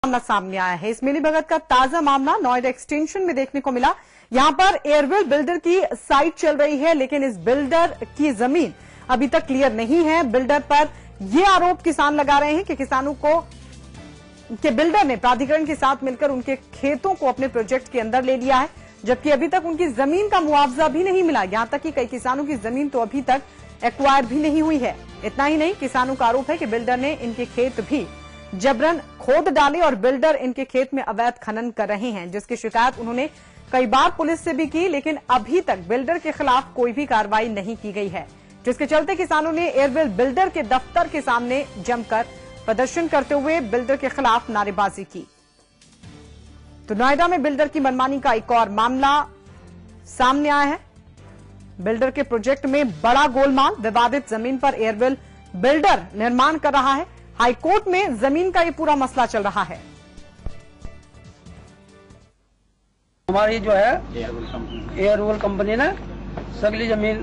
मामला सामने आया है। इस मिलीभगत का ताजा मामला नोएडा एक्सटेंशन में देखने को मिला। यहां पर एयरवेल बिल्डर की साइट चल रही है, लेकिन इस बिल्डर की जमीन अभी तक क्लियर नहीं है। बिल्डर पर यह आरोप किसान लगा रहे हैं कि किसानों को के बिल्डर ने प्राधिकरण के साथ मिलकर उनके खेतों को अपने प्रोजेक्ट के अंदर ले लिया है, जबकि अभी तक उनकी जमीन का मुआवजा भी नहीं मिला। यहां तक कि कई किसानों की जमीन तो अभी तक एक्वायर भी नहीं हुई है। इतना ही नहीं, किसानों का आरोप है कि बिल्डर ने इनके खेत भी जबरन खोद डाले और बिल्डर इनके खेत में अवैध खनन कर रहे हैं, जिसकी शिकायत उन्होंने कई बार पुलिस से भी की, लेकिन अभी तक बिल्डर के खिलाफ कोई भी कार्रवाई नहीं की गई है, जिसके चलते किसानों ने एयरवेल बिल्डर के दफ्तर के सामने जमकर प्रदर्शन करते हुए बिल्डर के खिलाफ नारेबाजी की। तो नोएडा में बिल्डर की मनमानी का एक और मामला सामने आया है। बिल्डर के प्रोजेक्ट में बड़ा गोलमाल, विवादित जमीन पर एयरवेल बिल्डर निर्माण कर रहा है। हाईकोर्ट में जमीन का ये पूरा मसला चल रहा है। हमारी जो है एयरवेल कंपनी ने सगली जमीन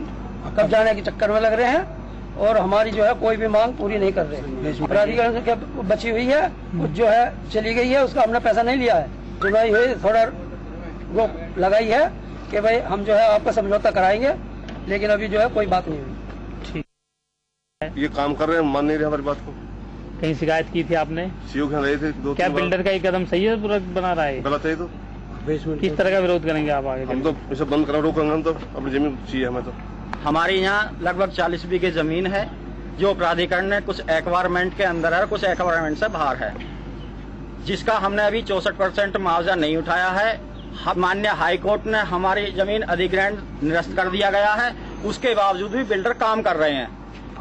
कब्जाने के चक्कर में लग रहे हैं और हमारी जो है कोई भी मांग पूरी नहीं कर रहे। प्राधिकरण से बची हुई है जो है चली गई है, उसका हमने पैसा नहीं लिया है। जुलाई हुई थोड़ा रोक लगाई है कि भाई हम जो है आपका समझौता कराएंगे, लेकिन अभी जो है कोई बात नहीं हुई। ठीक, ये काम कर रहे हैं, मान नहीं रहे हमारी बात को। कहीं शिकायत की थी आपने? सीओ के रहे थे दो। क्या बिल्डर का ये कदम सही है, पूरा बना रहा है? गलत है। तो किस तरह का विरोध करेंगे आप आगे? हम तो इसे बंद करा रोकेंगे। हम तो अपनी जमीन चाहिए हमें। तो हमारे यहाँ लगभग 40 बीघे जमीन है जो प्राधिकरण ने कुछ एक्वायरमेंट के अंदर है, कुछ एक्वायरमेंट से बाहर है, जिसका हमने अभी 64% मुआवजा नहीं उठाया है। माननीय हाईकोर्ट ने हमारी जमीन अधिग्रहण निरस्त कर दिया गया है, उसके बावजूद भी बिल्डर काम कर रहे हैं,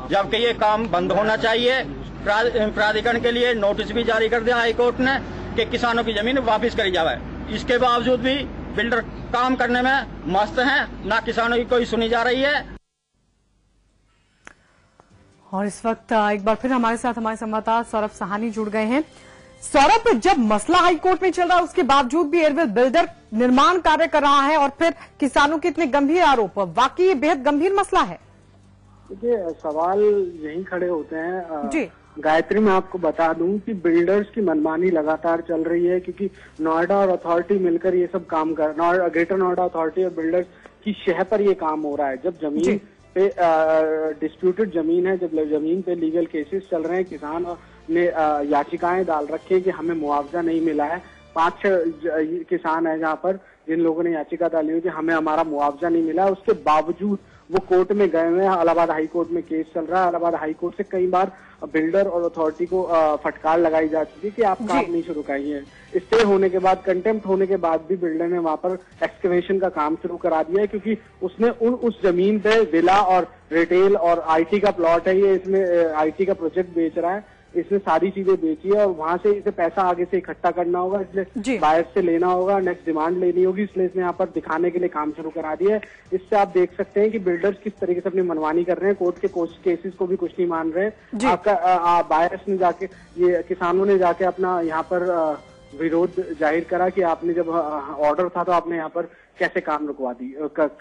जबकि ये काम बंद होना चाहिए। प्राधिकरण के लिए नोटिस भी जारी कर दिया हाईकोर्ट ने कि किसानों की जमीन वापस करी जाए। इसके बावजूद भी बिल्डर काम करने में मस्त हैं, ना किसानों की कोई सुनी जा रही है। और इस वक्त एक बार फिर हमारे साथ हमारे संवाददाता सौरभ सहानी जुड़ गए हैं। सौरभ, जब मसला हाईकोर्ट में चल रहा है उसके बावजूद भी एयरवेल बिल्डर निर्माण कार्य कर रहा है और फिर किसानों के इतने गंभीर आरोप, वाकई ये बेहद गंभीर मसला है। देखिए, सवाल यही खड़े होते हैं जी। गायत्री, मैं आपको बता दूं कि बिल्डर्स की मनमानी लगातार चल रही है, क्योंकि नोएडा और अथॉरिटी मिलकर ये सब काम कर, ग्रेटर नोएडा अथॉरिटी और बिल्डर्स की शह पर ये काम हो रहा है। जब जमीन पे डिस्प्यूटेड जमीन है, जब जमीन पे लीगल केसेस चल रहे हैं, किसान ने याचिकाएं डाल रखी है कि हमें मुआवजा नहीं मिला है। 5-6 किसान है जहाँ पर जिन लोगों ने याचिका डाली हुई कि हमें हमारा मुआवजा नहीं मिला, उसके बावजूद वो कोर्ट में गए हुए हैं। इलाहाबाद हाई कोर्ट में केस चल रहा है। इलाहाबाद हाई कोर्ट से कई बार बिल्डर और अथॉरिटी को फटकार लगाई जा चुकी है कि आप काम नहीं शुरू कराइए। स्टे होने के बाद, कंटेम्प्ट होने के बाद भी बिल्डर ने वहां पर एक्सकवेशन का काम शुरू करा दिया है, क्योंकि उसने उस जमीन पे विला और रिटेल और IT का प्लॉट है, ये इसमें IT का प्रोजेक्ट बेच रहा है, इसने सारी चीजें बेची है और वहां से इसे पैसा आगे से इकट्ठा करना होगा, इसलिए बायर से लेना होगा, नेक्स्ट डिमांड लेनी होगी, इसलिए इसने यहाँ पर दिखाने के लिए काम शुरू करा दिया है। इससे आप देख सकते हैं कि बिल्डर्स किस तरीके से अपनी मनमानी कर रहे हैं, कोर्ट के केसेस को भी कुछ नहीं मान रहे। आपका बायर्स ने जाके, ये किसानों ने जाके अपना यहाँ पर विरोध जाहिर करा कि आपने जब ऑर्डर था तो आपने यहाँ पर कैसे काम रुकवा दी,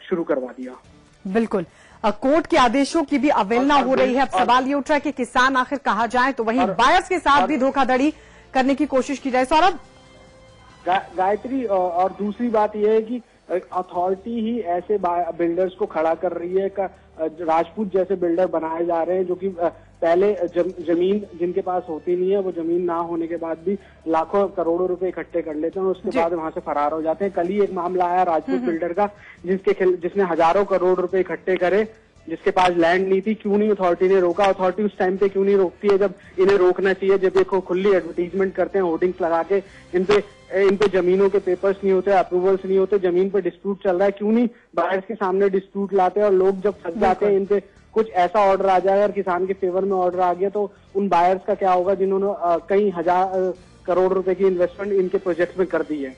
शुरू करवा दिया। बिल्कुल, कोर्ट के आदेशों की भी अवहेलना हो रही है। अब सवाल ये उठ रहा है कि किसान आखिर कहा जाए, तो वहीं बायर्स के साथ भी धोखाधड़ी करने की कोशिश की जाए। सौरभ, गायत्री, और दूसरी बात यह है कि अथॉरिटी ही ऐसे बिल्डर्स को खड़ा कर रही है। राजपूत जैसे बिल्डर बनाए जा रहे हैं जो कि पहले जमीन जिनके पास होती नहीं है, वो जमीन ना होने के बाद भी लाखों करोड़ों रुपए इकट्ठे कर लेते हैं और उसके बाद वहां से फरार हो जाते हैं। कल ही एक मामला आया राजपूत बिल्डर का, जिसने हजारों करोड़ रुपए इकट्ठे करे, जिसके पास लैंड नहीं थी। क्यों नहीं अथॉरिटी ने रोका? अथॉरिटी उस टाइम पे क्यों नहीं रोकती है जब इन्हें रोकना चाहिए, जब ये खुली एडवर्टीजमेंट करते हैं, होर्डिंग्स लगा के, इन पे जमीनों के पेपर्स नहीं होते, अप्रूवल्स नहीं होते, जमीन पे डिस्प्यूट चल रहा है, क्यों नहीं बायर्स के सामने डिस्प्यूट लाते हैं? और लोग जब फंस जाते हैं, इन पे कुछ ऐसा ऑर्डर आ जाए और किसान के फेवर में ऑर्डर आ गया, तो उन बायर्स का क्या होगा जिन्होंने कई हजार करोड़ रुपए की इन्वेस्टमेंट इनके प्रोजेक्ट में कर दी है।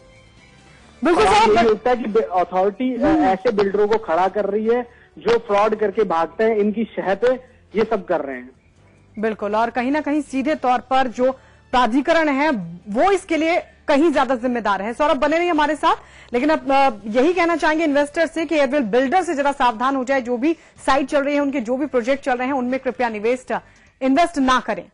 बिल्कुल यही होता है कि अथॉरिटी ऐसे बिल्डरों को खड़ा कर रही है जो फ्रॉड करके भागते हैं, इनकी शह पे ये सब कर रहे हैं। बिल्कुल, और कहीं ना कहीं सीधे तौर पर जो प्राधिकरण है वो इसके लिए कहीं ज्यादा जिम्मेदार है। सौरभ, बने रहिए हमारे साथ, लेकिन अब यही कहना चाहेंगे इन्वेस्टर से कि एयरवेल बिल्डर से जरा सावधान हो जाए। जो भी साइट चल रही है, उनके जो भी प्रोजेक्ट चल रहे हैं, उनमें कृपया इन्वेस्ट ना करें।